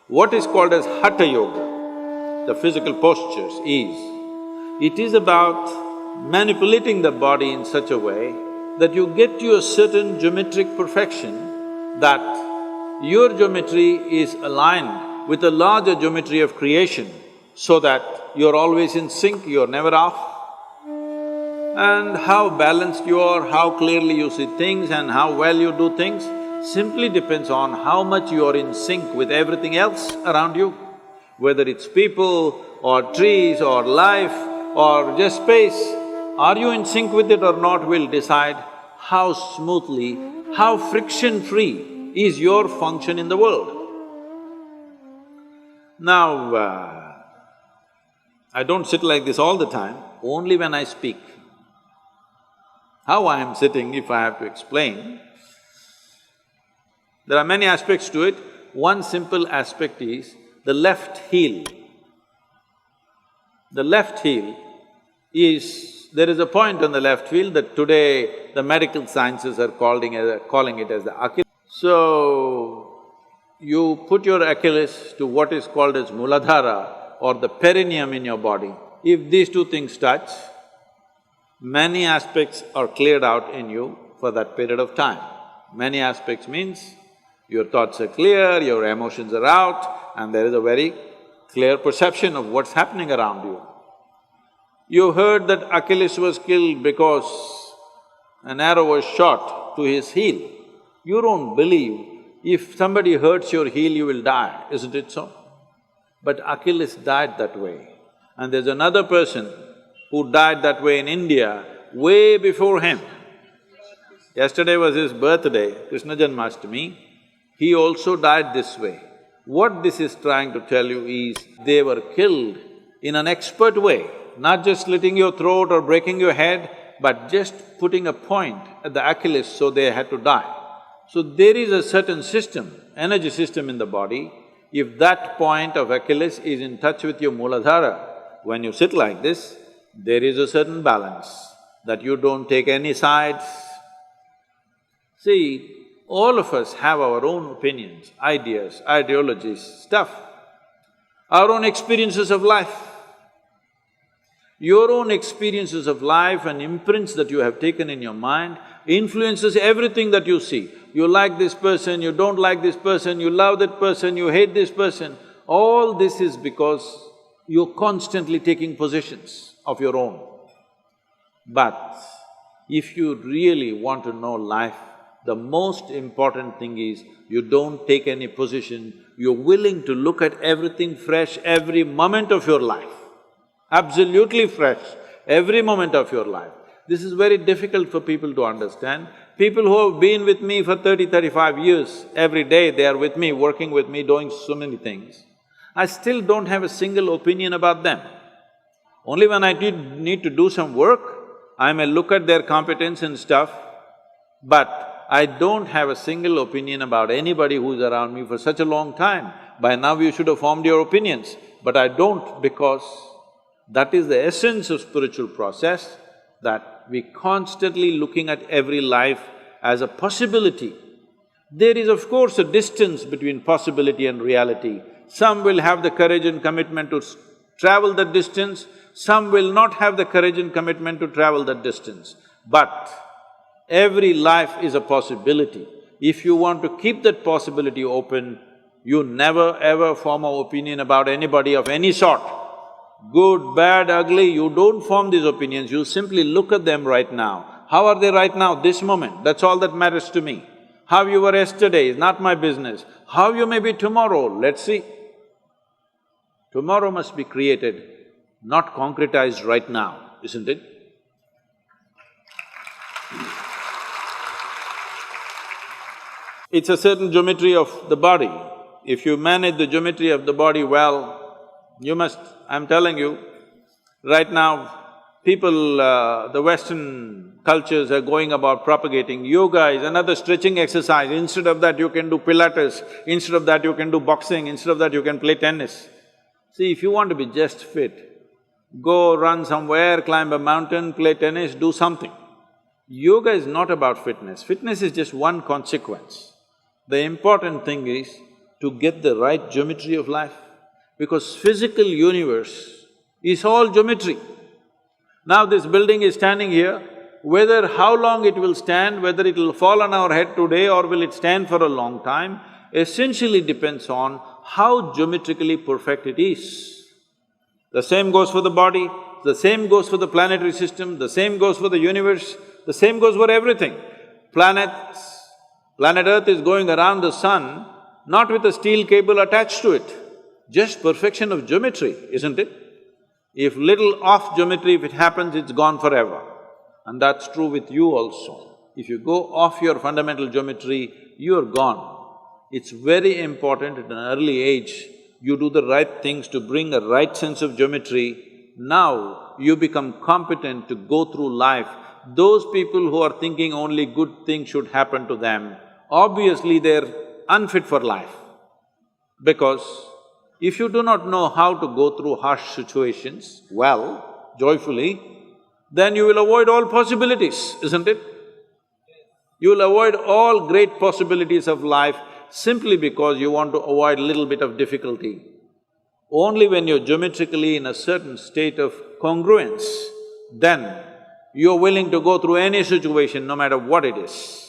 What is called as Hatha Yoga, the physical postures it is about manipulating the body in such a way that you get to a certain geometric perfection, that your geometry is aligned with the larger geometry of creation, so that you're always in sync, you're never off. And how balanced you are, how clearly you see things and how well you do things simply depends on how much you are in sync with everything else around you. Whether it's people or trees or life or just space, are you in sync with it or not will decide how smoothly, how friction-free is your function in the world. Now, I don't sit like this all the time, only when I speak. How I am sitting, if I have to explain, there are many aspects to it. One simple aspect is the left heel. The left heel is… there is a point on the left heel that today the medical sciences are calling it as the Achilles. So, you put your Achilles to what is called as Muladhara or the perineum in your body. If these two things touch, many aspects are cleared out in you for that period of time. Many aspects means your thoughts are clear, your emotions are out, and there is a very clear perception of what's happening around you. You heard that Achilles was killed because an arrow was shot to his heel. You don't believe if somebody hurts your heel, you will die, isn't it so? But Achilles died that way. And there's another person who died that way in India way before him. Yesterday was his birthday, Krishna Janmashtami. He also died this way. What this is trying to tell you is, they were killed in an expert way, not just slitting your throat or breaking your head, but just putting a point at the Achilles, so they had to die. So there is a certain system, energy system in the body. If that point of Achilles is in touch with your Muladhara, when you sit like this, there is a certain balance, that you don't take any sides. See, all of us have our own opinions, ideas, ideologies, stuff, our own experiences of life. Your own experiences of life and imprints that you have taken in your mind influences everything that you see. You like this person, you don't like this person, you love that person, you hate this person. All this is because you're constantly taking positions of your own. But if you really want to know life, the most important thing is you don't take any position, you're willing to look at everything fresh every moment of your life. Absolutely fresh, every moment of your life. This is very difficult for people to understand. People who have been with me for 35 years, every day they are with me, working with me, doing so many things. I still don't have a single opinion about them. Only when I need to do some work, I may look at their competence and stuff, but I don't have a single opinion about anybody who's around me for such a long time. By now you should have formed your opinions, but I don't, because that is the essence of spiritual process, that we constantly looking at every life as a possibility. There is of course a distance between possibility and reality. Some will have the courage and commitment to travel that distance, some will not have the courage and commitment to travel that distance. But every life is a possibility. If you want to keep that possibility open, you never ever form an opinion about anybody of any sort. Good, bad, ugly, you don't form these opinions, you simply look at them right now. How are they right now, this moment? That's all that matters to me. How you were yesterday is not my business. How you may be tomorrow, let's see. Tomorrow must be created, not concretized right now, isn't it? It's a certain geometry of the body. If you manage the geometry of the body well, you must… I'm telling you, right now, people, the Western cultures are going about propagating yoga is another stretching exercise. Instead of that, you can do Pilates, instead of that, you can do boxing, instead of that, you can play tennis. See, if you want to be just fit, go run somewhere, climb a mountain, play tennis, do something. Yoga is not about fitness, fitness is just one consequence. The important thing is to get the right geometry of life? Because physical universe is all geometry. Now this building is standing here, whether how long it will stand, whether it will fall on our head today or will it stand for a long time, essentially depends on how geometrically perfect it is. The same goes for the body, the same goes for the planetary system, the same goes for the universe, the same goes for everything. Planet Earth is going around the sun, not with a steel cable attached to it, just perfection of geometry, isn't it? If little off geometry, if it happens, it's gone forever. And that's true with you also. If you go off your fundamental geometry, you're gone. It's very important at an early age, you do the right things to bring a right sense of geometry. Now, you become competent to go through life. Those people who are thinking only good things should happen to them, obviously they're unfit for life. Because if you do not know how to go through harsh situations well, joyfully, then you will avoid all possibilities, isn't it? You will avoid all great possibilities of life simply because you want to avoid a little bit of difficulty. Only when you're geometrically in a certain state of congruence, then you're willing to go through any situation, no matter what it is.